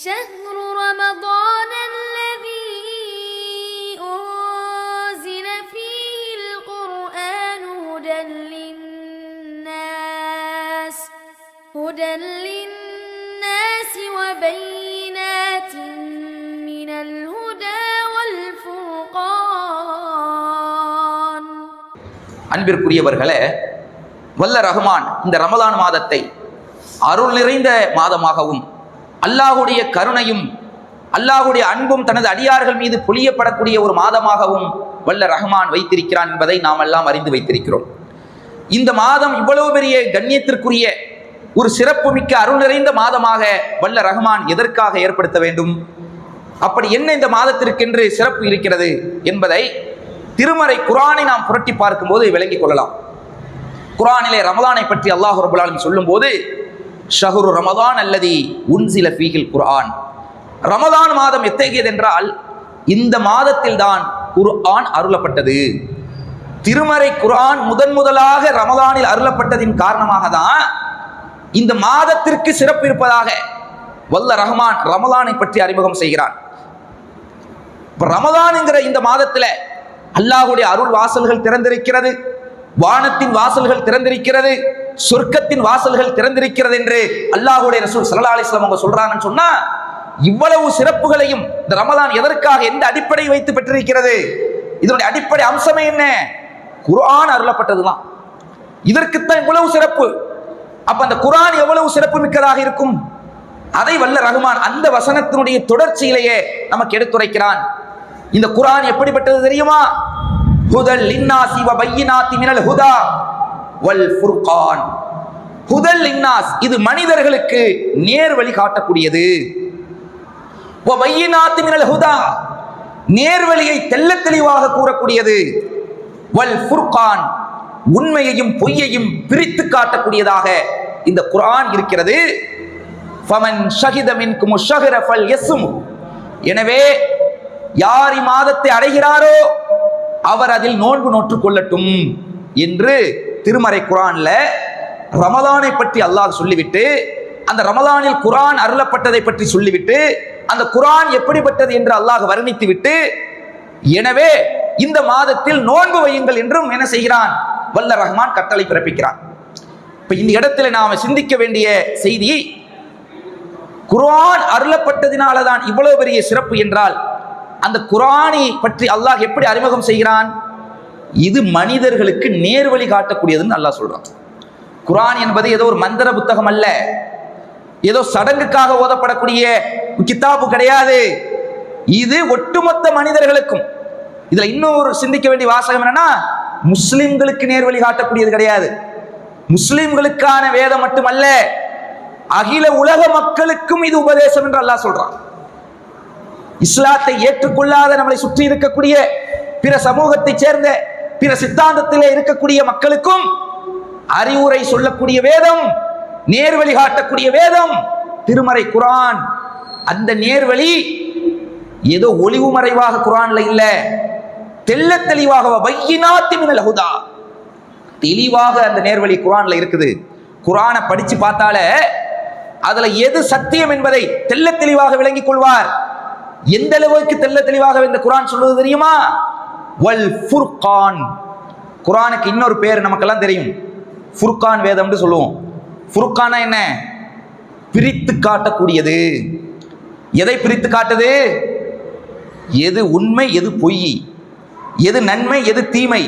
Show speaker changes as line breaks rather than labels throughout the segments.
شهر رمضان الذي أنزل فيه القرآن هدى للناس وبينات من الهدى والفرقان.
அன்பிற்குரியவர்களே, வல்ல ரஹ்மான் இந்த ரமலான் மாதத்தை அருள் நிறைந்த மாதமாகவும் அல்லாஹுடைய கருணையும் அல்லாஹுடைய அன்பும் தனது அடியார்கள் மீது பொழியப்படக்கூடிய ஒரு மாதமாகவும் வல்ல ரஹ்மான் வைத்திருக்கிறான் என்பதை நாம் எல்லாம் அறிந்து வைத்திருக்கிறோம். இந்த மாதம் இவ்வளவு பெரிய கண்ணியத்திற்குரிய ஒரு சிறப்புமிக்க அருள் நிறைந்த மாதமாக வல்ல ரஹ்மான் எதற்காக ஏற்படுத்த வேண்டும்? அப்படி என்ன இந்த மாதத்திற்கென்று சிறப்பு இருக்கிறது என்பதை திருமறை குர்ஆனை நாம் புரட்டி பார்க்கும்போது விளங்கிக் கொள்ளலாம். குர்ஆனிலே ரமலானை பற்றி அல்லாஹ் ரப்பல் ஆலமீன் சொல்லும்போது, ஷஹ்ரு ரமதான் அல்லதி உன்சில ஃபீஹில் குர்ஆன், ரமலான் மாதம் எத்தகையது என்றால் இந்த மாதத்தில் தான் குர்ஆன் அருளப்பட்டது. திருமறை குர்ஆன் முதலாக ரமலானில் அருளப்பட்டதின் காரணமாக தான் இந்த மாதத்திற்கு சிறப்பு இருப்பதாக வல்ல ரஹ்மான் ரமலானை பற்றி அறிமுகம் செய்கிறான். ரமலான் என்கிற இந்த மாதத்தில் அல்லாஹுடைய அருள் வாசல்கள் திறந்திருக்கிறது, வானத்தின் வாசல்கள் திறந்திருக்கிறது, சொர்க்கத்தின் வாசல்கள் திறந்திருக்கிறது என்று அல்லாஹுடைய ரசூல் ஸல்லல்லாஹு அலைஹி வஸல்லம் அவங்க சொல்றாங்கன்னு சொன்னா, இவ்வளவு சிறப்புகளையும் இந்த ரமலான் எதற்காக எந்த அடிப்படையை வைத்து பெற்றிருக்கிறது? இதனுடைய அடிப்படை அம்சமே என்ன? குர்ஆன் அருளப்பட்டதுதான். இதற்குத்தான் இவ்வளவு சிறப்பு. அப்ப அந்த குர்ஆன் எவ்வளவு சிறப்பு மிக்கதாக இருக்கும்? அதை வல்ல ரஹ்மான் அந்த வசனத்தினுடைய தொடர்ச்சியிலேயே நமக்கு எடுத்துரைக்கிறான். இந்த குர்ஆன் எப்படிப்பட்டது தெரியுமா? ஹுதல் லின்னாஸி வ பையினாத்தி மினல் ஹுதா வல் ஃபுர்கான். ஹுதல் லின்னாஸ், இது மனிதர்களுக்கு நேர் வழி காட்டக்கூடியது. வ பையினாத்தி மினல் ஹுதா, நேர்வழியை தெள்ளத் தெளிவாக கூறக்கூடியது. வல் ஃபுர்கான், உண்மையையும் பொய்யையும் பிரித்து காட்டக்கூடியதாக இந்த குர்ஆன் இருக்கிறது. ஃபமன் ஷஹித மின்கும் ஷஹ்ர ஃபல்யஸ்ம், எனவே யார் மாதத்தை அடைகிறாரோ அவர் அதில் நோன்பு நோற்றுக் கொள்ளட்டும் என்று திருமறை குர்ஆன்ல ரமலானை பற்றி அல்லாஹ் சொல்லிவிட்டு, அந்த ரமலானில் குர்ஆன் அருளப்பட்டதை பற்றி சொல்லிவிட்டு, அந்த குர்ஆன் எப்படிப்பட்டது என்று அல்லாஹ் வர்ணித்து விட்டு, எனவே இந்த மாதத்தில் நோன்பு வையுங்கள் என்றும் என்ன செய்கிறான்? வல்ல ரஹ்மான் கட்டளை பிறப்பிக்கிறான். இப்ப இந்த இடத்துல நாம சிந்திக்க வேண்டிய செய்தி, குர்ஆன் அருளப்பட்டதினாலதான் இவ்வளவு பெரிய சிறப்பு என்றால், அந்த குர்ஆனை பற்றி அல்லாஹ் எப்படி அறிமுகம் செய்கிறான்? இது மனிதர்களுக்கு நேர்வழி காட்டக்கூடியதுன்னு அல்லாஹ் சொல்றான். குர்ஆன் என்பது ஏதோ ஒரு மந்திர புத்தகம் அல்ல, ஏதோ சடங்குக்காக ஓதப்படக்கூடிய கிதாபு கிடையாது. இது ஒட்டுமொத்த மனிதர்களுக்கும். இதுல இன்னொரு சிந்திக்க வேண்டிய வாசகம் என்னன்னா, முஸ்லிம்களுக்கு நேர்வழி காட்டக்கூடியது கிடையாது. முஸ்லிம்களுக்கான வேதம் மட்டுமல்ல, அகில உலக மக்களுக்கும் இது உபதேசம் என்று அல்லாஹ் சொல்றான். இஸ்லாத்தை ஏற்றுக்கொள்ளாத நம்மளை சுற்றி இருக்கக்கூடிய பிற சமூகத்தை சேர்ந்த பிற சித்தாந்தத்திலே இருக்கக்கூடிய மக்களுக்கும் அறிவுரை சொல்லக்கூடிய வேதம், நேர்வழி காட்டக்கூடிய வேதம் திருமறை குர்ஆன். அந்த நேர்வழி ஏதோ ஒளிவு மறைவாக குர்ஆன்ல இல்ல, தெள்ளத் தெளிவாக பையினாத்தி மினல் ஹுதா, தெளிவாக அந்த நேர்வழி குர்ஆன்ல இருக்குது. குர்ஆனை படிச்சு பார்த்தாலே அதுல எது சத்தியம் என்பதை தெள்ளத் தெளிவாக விளங்கிக் கொள்வார். எந்த அளவுக்கு தெள்ளத் தெளிவாக இந்த குர்ஆன் சொல்வது தெரியுமா? வல் ஃபுர்கான். குர்ஆனுக்கு இன்னொரு பேர் நமக்கெல்லாம் தெரியும், ஃபுர்கான் வேதம்னு சொல்லுவோம். ஃபுர்கானா என்ன? பிரித்து காட்டக்கூடியது. எதை பிரித்து காட்டுது? எது உண்மை, எது பொய், எது நன்மை, எது தீமை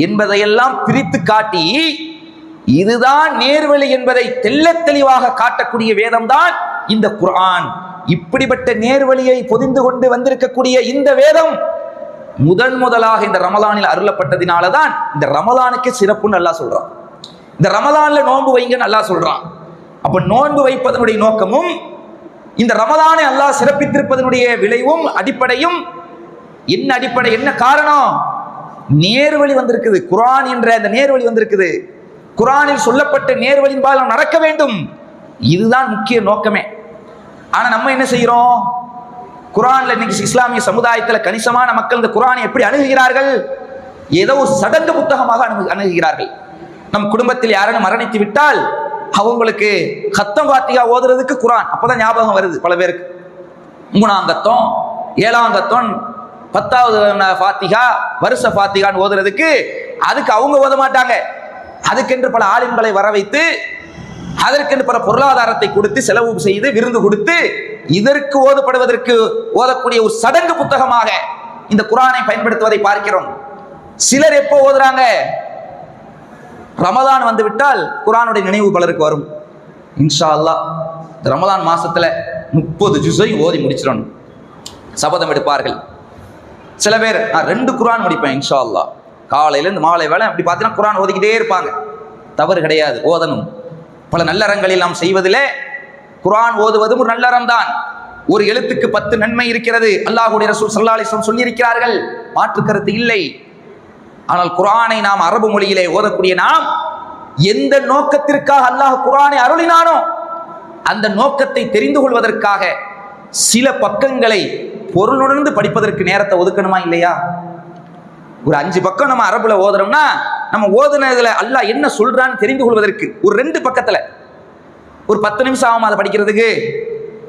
என்பதையெல்லாம் பிரித்து காட்டி இதுதான் நேர்வழி என்பதை தெள்ளத் தெளிவாக காட்டக்கூடிய வேதம்தான் இந்த குர்ஆன். இப்படிப்பட்ட நேர்வழியை பொதிந்து கொண்டு வந்திருக்கக்கூடிய இந்த வேதம் முதலாக இந்த ரமலானில் அருளப்பட்டதினாலதான் இந்த ரமலானுக்கு சிறப்புன்னு அல்லாஹ் சொல்றான். இந்த ரமலான்ல நோன்பு வைங்கன்னு அல்லாஹ் சொல்றான். அப்ப நோன்பு வைப்பதனுடைய நோக்கமும் இந்த ரமலானை அல்லாஹ் சிறப்பித்திருப்பதனுடைய விளைவும் அடிப்படையும் என்ன? அடிப்படை என்ன காரணம்? நேர்வழி வந்திருக்குது. குர்ஆன் என்ற அந்த நேர்வழி வந்திருக்குது. குர்ஆனில் சொல்லப்பட்ட நேர்வழியின்பால் நாம் நடக்க வேண்டும். இதுதான் முக்கிய நோக்கமே. ஆனா நம்ம என்ன செய்யறோம்? குர்ஆன்ல இன்னைக்கு இஸ்லாமிய சமுதாயத்தில் கணிசமான மக்கள் இந்த குர்ஆனை எப்படி அணுகுகிறார்கள்? ஏதோ ஒரு சடங்கு புத்தகமாக அணுகுகிறார்கள். நம் குடும்பத்தில் யாரும் மரணித்து விட்டால் அவங்களுக்கு கத்தம் ஃபாத்திஹா ஓதுறதுக்கு குர்ஆன் அப்பதான் ஞாபகம் வருது பல பேருக்கு. மூணாங்கத்தம், ஏழாங்கத்தம், 10வது ஃபாத்திகா, வருஷ ஃபாத்திகான்னு ஓதுறதுக்கு அதுக்கு அவங்க ஓத மாட்டாங்க. அதுக்கென்று பல ஆலிம்களை வர வைத்து, அதற்கென்று பல பொருளாதாரத்தை கொடுத்து, செலவு செய்து, விருந்து கொடுத்து, இதற்கு ஓதப்படுவதற்கு ஓதக்கூடிய ஒரு சடங்கு புத்தகமாக இந்த குர்ஆனை பயன்படுத்துவதை பார்க்கிறோம். சிலர் எப்போ ஓதுறாங்க? ரமதான் வந்து விட்டால் குர்ஆனுடைய நினைவு பலருக்கு வரும். இன்ஷா அல்லாஹ் இந்த ரமதான் மாசத்துல 30 ஜுஸை ஓதி முடிச்சிடணும் சபதம் எடுப்பார்கள். சில பேர் நான் 2 குர்ஆன் முடிப்பேன் இன்ஷா அல்லாஹ், காலையில இருந்து மாலை வேலை அப்படி பார்த்தீங்கன்னா குர்ஆன் ஓதிக்கிட்டே இருப்பாங்க. தவறு கிடையாது, ஓதணும். பல நல்லறங்களில் நாம் செய்வதிலே குர்ஆன் ஓதுவதும் ஒரு நல்லறம் தான். ஒரு எழுத்துக்கு 10 நன்மை இருக்கிறது. அல்லாஹ்வுடைய ரசூல் ஸல்லல்லாஹு அலைஹி வஸல்லம் சொல்லி இருக்கிறார்கள், மாற்று கருத்து இல்லை. ஆனால் குர்ஆனை நாம் அரபு மொழியிலே ஓதக்கூடிய நாம் எந்த நோக்கத்திற்காக அல்லாஹ் குர்ஆனை அருளினானோ அந்த நோக்கத்தை தெரிந்து கொள்வதற்காக சில பக்கங்களை பொருளுணர்ந்து படிப்பதற்கு நேரத்தை ஒதுக்கணுமா இல்லையா? ஒரு 5 பக்கம் நம்ம அரபுல ஓதுறோம்னா நம்ம ஓதுனதுல அல்லாஹ் என்ன சொல்றான்னு தெரிந்து கொள்வதற்கு ஒரு 2 பக்கத்துல ஒரு 10 நிமிஷம் ஆகும் அதை படிக்கிறதுக்கு.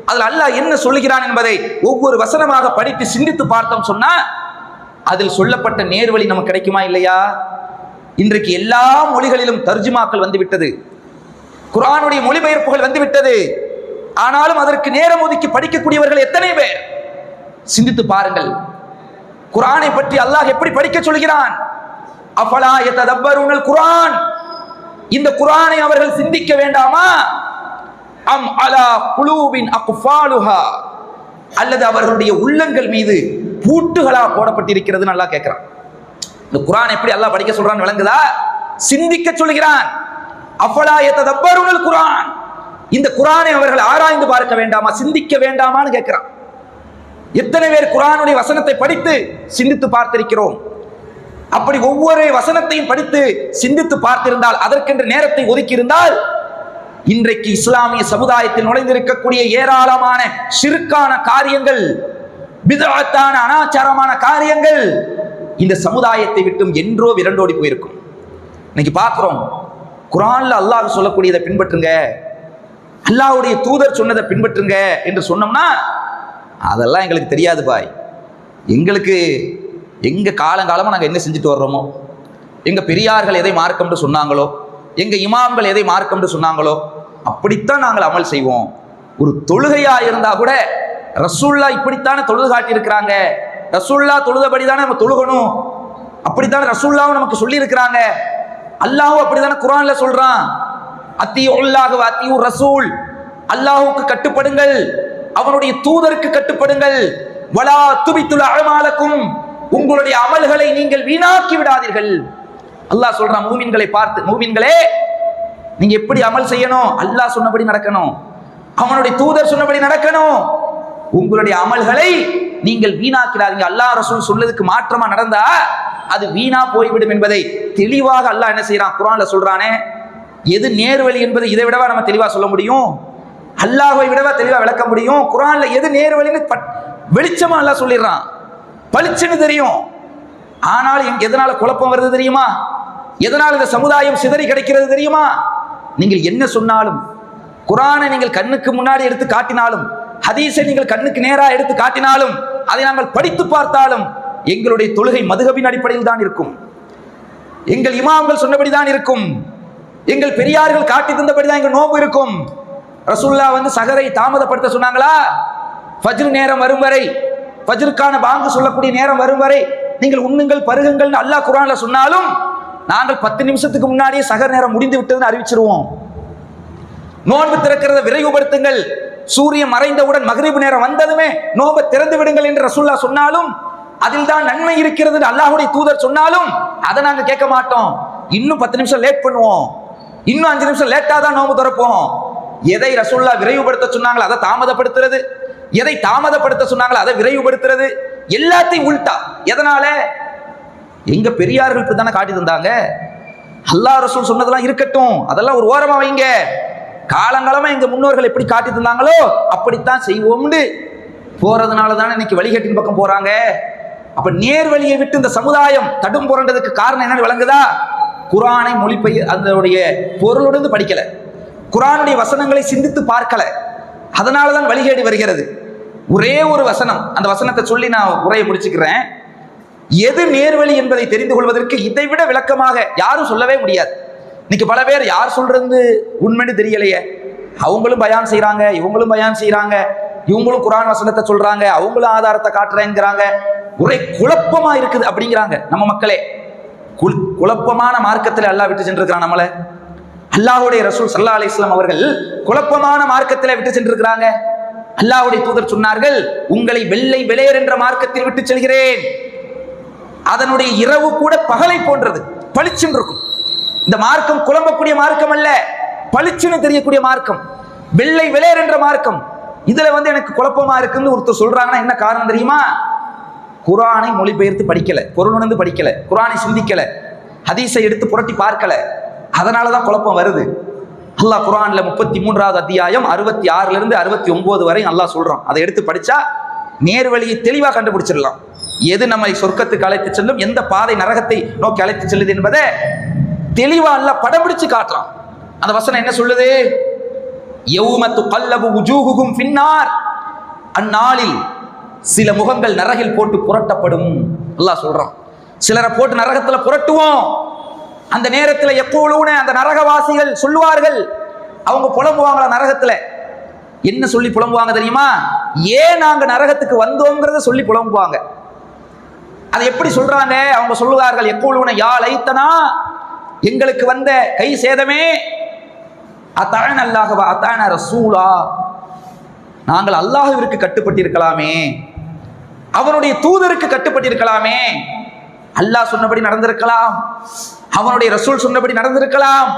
அதுல அல்லாஹ் என்ன சொல்லுகிறான் என்பதை ஒவ்வொரு வசனமாக படித்து சிந்தித்து பார்த்தோம் சொன்னா அதில் சொல்லப்பட்ட நேர்வழி நமக்கு கிடைக்குமா இல்லையா? இன்றைக்கு எல்லா மொழிகளிலும் தர்ஜுமாக்கள் வந்துவிட்டது, குர்ஆனுடைய மொழிபெயர்ப்புகள் வந்துவிட்டது. ஆனாலும் அதற்கு நேரம் ஒதுக்கி படிக்கக்கூடியவர்கள் எத்தனை பேர்? சிந்தித்து பாருங்கள். குர்ஆனை பற்றி அல்லாஹ் எப்படி படிக்க சொல்கிறான்? அஃபலா யததப்பருனல் குர்ஆன், இந்த குர்ஆனை அவர்கள் சிந்திக்க வேண்டாமா? அம் அலா குலூபின் அக்ஃபாலுஹா, அல்லது அவர்களுடைய உள்ளங்கள் மீது பூட்டுகளா போடப்பட்டிருக்கிறது அல்லாஹ் கேட்கிறான். இந்த குர்ஆன் எப்படி அல்லாஹ் படிக்க சொல்றான்னு விளங்குதா? சிந்திக்க சொல்கிறான். அஃபலா யததப்பருனல் குர்ஆன், இந்த குர்ஆனை அவர்கள் ஆராய்ந்து பார்க்க வேண்டாமா, சிந்திக்க வேண்டாமான்னு கேட்கிறான். எத்தனை பேர் குர்ஆனுடைய வசனத்தை படித்து சிந்தித்து பார்த்திருக்கிறோம்? அப்படி ஒவ்வொரு வசனத்தையும் படித்து சிந்தித்து பார்த்திருந்தால், அதற்கென்று நேரத்தை ஒதுக்கி இருந்தால், இன்றைக்கு இஸ்லாமிய சமுதாயத்தில் நுழைந்திருக்கக்கூடிய ஏராளமான ஷிர்கான காரியங்கள், பித்அத்தான அனாச்சாரமான காரியங்கள் இந்த சமுதாயத்தை விட்டும் என்றோ விரண்டோடி போயிருக்கும். இன்னைக்கு பார்க்கிறோம், குர்ஆன்ல அல்லாஹ் சொல்லக்கூடியதை பின்பற்றுங்க, அல்லாஹ்வுடைய தூதர் சொன்னதை பின்பற்றுங்க என்று சொன்னோம்னா அதெல்லாம் எங்களுக்கு தெரியாது பாய். எங்களுக்கு எங்க காலங்காலமா நாங்கள் என்ன செஞ்சுட்டு வர்றோமோ, எங்க பெரியார்கள் எதை மார்க்கம்னு சொன்னாங்களோ, எங்க இமாம்கள் எதை மார்க்கம்னு சொன்னாங்களோ அப்படித்தான் நாங்கள் அமல் செய்வோம். ஒரு தொழுகையா இருந்தா கூட ரசூல்லா இப்படித்தானே தொழுது காட்டி இருக்கிறாங்க, ரசூல்லா தொழுதபடி தானே நம்ம தொழுகணும், அப்படித்தானே ரசூல்லாவும் நமக்கு சொல்லி இருக்கிறாங்க, அல்லாஹ்வும் அப்படித்தானே குர்ஆன்ல சொல்றான், அத்தியுல்லாஹ் வ அத்தியு ரசூல், அல்லாஹ்வுக்கு கட்டுப்படுங்கள், அவனுடைய தூதருக்கு கட்டுப்படுங்கள், வலா துபித்துல் அஅமாலக்கும், உங்களுடைய அமல்களை நீங்கள் வீணாக்கி விடாதீர்கள். அல்லாஹ் சொல்றான் மூமின்களை பார்த்து, மூமின்களே நீங்க எப்படி அமல் செய்யணும்? அல்லாஹ் சொன்னபடி நடக்கணும், அவனுடைய தூதர் சொன்னபடி நடக்கணும். உங்களுடைய அமல்களை நீங்கள் வீணாக்கிறாதீங்க. அல்லாஹ் ரசூல் சொன்னதுக்கு மாற்றமா நடந்தா அது வீணா போய்விடும் என்பதை தெளிவாக அல்லாஹ் என்ன செய்யறான், குர்ஆன்ல சொல்றானே. எது நேர்வழி என்பது இதை விடவா நம்ம தெளிவா சொல்ல முடியும்? அல்லாஹ்வை விடவா தெளிவா விளக்க முடியும்? குர்ஆன்ல எது நேர்வழின்னு வெளிச்சமா அல்லாஹ் சொல்லிடுறான், பளிச்சுன்னு தெரியும். ஆனால் எதனால குழப்பம் வருது தெரியுமா? எதனால் இந்த சமுதாயம் சிதறி கிடைக்கிறது தெரியுமா? நீங்கள் என்ன சொன்னாலும், குர்ஆனை நீங்கள் கண்ணுக்கு முன்னாடி எடுத்து காட்டினாலும், ஹதீஸை நீங்கள் கண்ணுக்கு நேரா எடுத்து காட்டினாலும், அதை நாங்கள் படித்து பார்த்தாலும் எங்களுடைய தொழுகை மதுஹபின் அடிப்படையில் தான் இருக்கும், எங்கள் இமாம்கள் சொன்னபடிதான் இருக்கும், எங்கள் பெரியார்கள் காட்டி தந்தபடிதான் எங்கள் நோன்பு இருக்கும். ரசூலுல்லாஹ் வந்து சஹரை தாமதப்படுத்த சொன்னாங்களா? ஃபஜ்ர் நேரம் வரும் வரை, ஃபஜ்ருக்கான பாங்கு சொல்லக்கூடிய நேரம் வரும் வரை நீங்கள் உண்ணுங்கள் பருகுங்கள் அல்லாஹ் குர்ஆன்ல சொன்னாலும் நாங்கள் 10 நிமிஷத்துக்கு முன்னாடியே சஹர் நேரம் முடிந்து விட்டதுன்னு அறிவிச்சிருவோம். நோன்பு திறக்கிறத விரைவுபடுத்துங்கள், சூரியன் மறைந்தவுடன் மக்ரிப் நேரம் வந்ததுமே நோன்பை திறந்து விடுங்கள் என்று ரசூலுல்லாஹ் சொன்னாலும், அதில் தான் நன்மை இருக்கிறது அல்லாஹ்வுடைய தூதர் சொன்னாலும் அதை நாங்க கேட்க மாட்டோம். இன்னும் 10 நிமிஷம் லேட் பண்ணுவோம், இன்னும் 5 நிமிஷம் லேட்டா தான் நோன்பு திறப்போம். எதை ரசூலுல்லாஹ் விரைவுபடுத்த சொன்னாங்களோ அதை தாமதப்படுத்துறது, எதை தாமதப்படுத்த சொன்னாங்களோ அதை விரைவுபடுத்துறது, எல்லாத்தையும் உல்டா. எதனால? எங்க பெரியார்கள் தானே காட்டி தந்தாங்க. அல்லாஹ் ரசூல் சொன்னதெல்லாம் இருக்கட்டும், அதெல்லாம் ஒரு ஓரமா வைங்க. காலங்காலமா எங்க முன்னோர்கள் எப்படி காட்டி தந்தாங்களோ அப்படித்தான் செய்வோம்னு போறதுனால தானே இன்னைக்கு வழிகட்டின் பக்கம் போறாங்க. அப்ப நேர் வழியை விட்டு இந்த சமுதாயம் தடும் புரண்டதுக்கு காரணம் என்னன்னு விளங்குதா? குர்ஆனை மொழிபெயர் அதனுடைய பொருளுடன் படிக்கல, குர்ஆனுடைய வசனங்களை சிந்தித்து பார்க்கல, அதனாலதான் வழிகேடு வருகிறது. ஒரே ஒரு வசனம், அந்த வசனத்தை சொல்லி நான் உரையை முடிச்சுக்கிறேன். எது நேர்வழி என்பதை தெரிந்து கொள்வதற்கு இதை விட விளக்கமாக யாரும் சொல்லவே முடியாது. இன்னைக்கு பல பேர் யார் சொல்றது உண்மைன்னு தெரியலையே, அவங்களும் பயான் செய்யறாங்க, இவங்களும் பயான் செய்யறாங்க, இவங்களும் குர்ஆன் வசனத்தை சொல்றாங்க, அவங்களும் ஆதாரத்தை காட்டுறேங்கிறாங்க, ஒரே குழப்பமா இருக்குது அப்படிங்கிறாங்க. நம்ம மக்களே குழப்பமான மார்க்கத்தில் அல்லாஹ் விட்டு சென்றிருக்கிறான் நம்மளை. அல்லாஹ்வுடைய ரசூல் ஸல்லல்லாஹு அலைஹி வஸல்லம் அவர்கள் குழப்பமான மார்க்கத்தில் விட்டு சென்றிருக்கிறாங்க. அல்லாஹ்வுடைய தூதர் சொன்னார்கள், உங்களை வெள்ளை வெளியேற என்ற மார்க்கத்தில் விட்டு செல்கிறேன். அதனுடைய இரவு கூட பகலை போன்றது, பளிச்சுன்னு இருக்கும். இந்த மார்க்கம் குழம்பக்கூடிய மார்க்கம் அல்ல, பளிச்சுன்னு தெரியக்கூடிய மார்க்கம், வெள்ளை வெளியேற என்ற மார்க்கம். இதுல எனக்கு குழப்பமா இருக்குன்னு ஒருத்தர் சொல்றாங்கன்னா என்ன காரணம் தெரியுமா? குர்ஆனை மொழிபெயர்த்து படிக்கல, பொருள் உணர்ந்து படிக்கல, குர்ஆனை சிந்திக்கல, ஹதீஸை எடுத்து புரட்டி பார்க்கல. அதனாலதான் குழப்பம் வருது. அல்லாஹ் குர்ஆன்ல 33வது அத்தியாயம் 66 69 வரை அல்லாஹ் சொல்றான். அதை எடுத்து படிச்சா நேர்வழியை தெளிவா கண்டுபிடிச்சிடலாம். எது நம்மை சொர்க்கத்துக்கு அழைத்து செல்லும், எந்த பாதை நரகத்தை நோக்கி அழைத்து செல்லுது என்பதை தெளிவா அல்லாஹ் படம் பிடிச்சு காட்டுறான். அந்த வசனம் என்ன சொல்லுது? யௌம துகல்லபு வுஜூஹுகும் ஃபின்னார், அந்நாளில் சில முகங்கள் நரகில் போட்டு புரட்டப்படும். அல்லாஹ் சொல்றான், சிலரை போட்டு நரகத்துல புரட்டுவோம். அந்த நேரத்தில் யக்கூலூன, அந்த நரகவாசிகள் சொல்லுவார்கள், அவங்க புலம்புவாங்களா நரகத்துல. என்ன சொல்லி புலம்புவாங்க தெரியுமா? ஏன் நாங்க நரகத்துக்கு வந்தோங்கிறத சொல்லி புலம்புவாங்க. அதை எப்படி சொல்றாங்க? அவங்க சொல்லுவார்கள், யக்கூலூன யா லைத்தனா, எங்களுக்கு வந்த கை சேதமே, அத்தான அல்லாஹ் வ அத்தான ரசூலா, நாங்கள் அல்லாஹ்விற்கு கட்டுப்பட்டிருக்கலாமே, அவனுடைய தூதருக்கு கட்டுப்பட்டிருக்கலாமே, அல்லாஹ் சொன்னபடி நடந்திருக்கலாம், அவனுடைய ரசூல் சொன்னபடி நடந்திருக்கலாம்.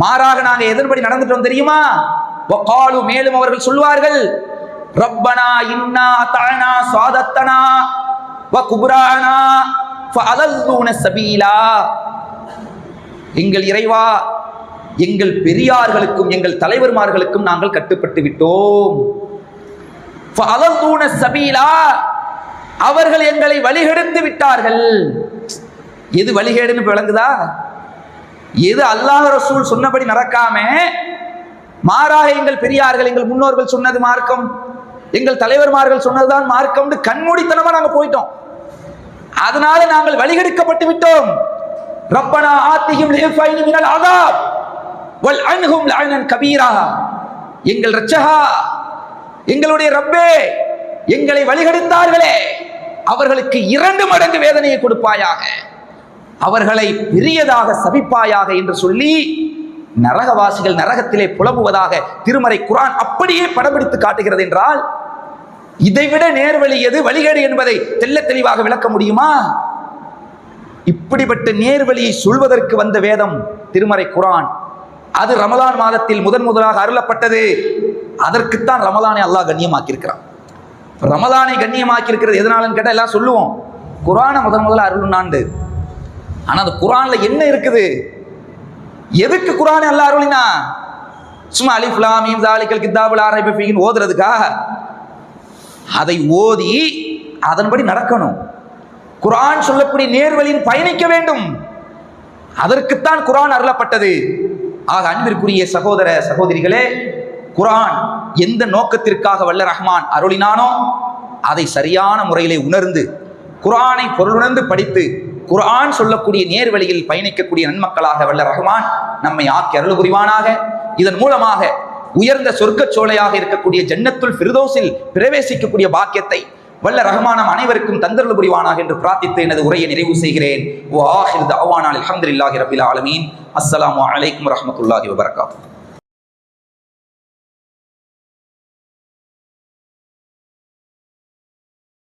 மாறாக நாங்க எதன்படி நடந்துட்டோம் தெரியுமா? வகாலு, மேலும் அவர்கள் சொல்வார்கள், ரப்பனா இன்னா அத்தானா சாதத்தனா வ குப்ரானா ஃபஅதல்லூன சபீலா, எங்கள் இறைவா, எங்கள் பெரியார்களுக்கும் எங்கள் தலைவர்மார்களுக்கும் நாங்கள் கட்டுப்பட்டு விட்டோம். ஃபஅதல்லூன சபீலா, அவர்கள் எங்களை வழிகெடுத்து விட்டார்கள். எது வழிகேடுன்னு விளங்குதா? எது அல்லாஹ் ரசூல் சொன்னபடி நடக்காம மாறாக எங்கள் பெரியார்கள் எங்கள் முன்னோர்கள் சொன்னது மார்க்கம், எங்கள் தலைவர்மார்கள் சொன்னதுதான் மார்க்கம்னு கண்மூடித்தனமா நாங்க போயிட்டோம். அதனால நாங்கள் வழிகெடுக்கப்பட்டு விட்டோம். ரப்பனா ஆத்திஹிம் லிஃபைனி மினல் அஸாப் வல் அன்ஹும் லஅனன் கபீரா, எங்கள் ரட்சகா, எங்களுடைய ரப்பே, எங்களை வழிகெடுத்தார்களே, அவர்களுக்கு 2 மடங்கு வேதனையை கொடுப்பாயாக, அவர்களை பெரியதாக சபிப்பாயாக என்று சொல்லி நரகவாசிகள் நரகத்திலே புலம்புவதாக திருமறை குர்ஆன் அப்படியே படம்பிடித்து காட்டுகிறது. என்றால் இதைவிட நேர்வழி எது, வழிகேடு என்பதை தெள்ள தெளிவாக விளக்க முடியுமா? இப்படிப்பட்ட நேர்வழியை சொல்வதற்கு வந்த வேதம் திருமறை குர்ஆன். அது ரமலான் மாதத்தில் முதலாக அருளப்பட்டது. அதற்குத்தான் ரமலானை அல்லாஹ் கண்ணியமாக்கியிருக்கிறான். ரமலானை கண்ணியமாக்கி இருக்கிறது எதனாலன்னு கேட்டால் எல்லாம் சொல்லுவோம், குர்ஆனை முதல்ல அருளுனாண்டு. ஆனா அந்த குர்ஆன்ல என்ன இருக்குது? எதுக்கு குர்ஆனை அல்லாஹ் அருளினா? சும்மா அலிஃப் லாம் மீம் ஸாலிகல் கிதாபுல் லா ரைப ஃபீஹி ஓதுறதுக்கா? அதை ஓதி அதன்படி நடக்கணும். குர்ஆன் சொல்லக்கூடிய நேர்வழியில் பயணிக்க வேண்டும். அதற்குத்தான் குர்ஆன் அருளப்பட்டது. ஆக அன்பிற்குரிய சகோதர சகோதரிகளே, குர்ஆன் எந்த நோக்கத்திற்காக வல்ல ரஹ்மான் அருளினானோ அதை சரியான முறையிலே உணர்ந்து குர்ஆனை பொருளுணர்ந்து படித்து குர்ஆன் சொல்லக்கூடிய நேர்வழியில் பயணிக்கக்கூடிய நன்மக்களாக வல்ல ரஹ்மான் நம்மை ஆக்கி அருள் புரிவானாக. இதன் மூலமாக உயர்ந்த சொர்க்கச் சோலையாக இருக்கக்கூடிய ஜன்னத்துல் ஃபிர்தௌஸில் பிரவேசிக்கக்கூடிய பாக்கியத்தை வல்ல ரஹ்மான் அனைவருக்கும் தந்தருள் புரிவானாக என்று பிரார்த்தித்து எனது உரையை நிறைவு செய்கிறேன். வ ஆஹிரு தஅவானா அல்ஹம்துலில்லாஹி ரப்பில் ஆலமீன். அஸ்ஸலாமு அலைக்கும் வரஹ்மத்துல்லாஹி வபரகாத்துஹு.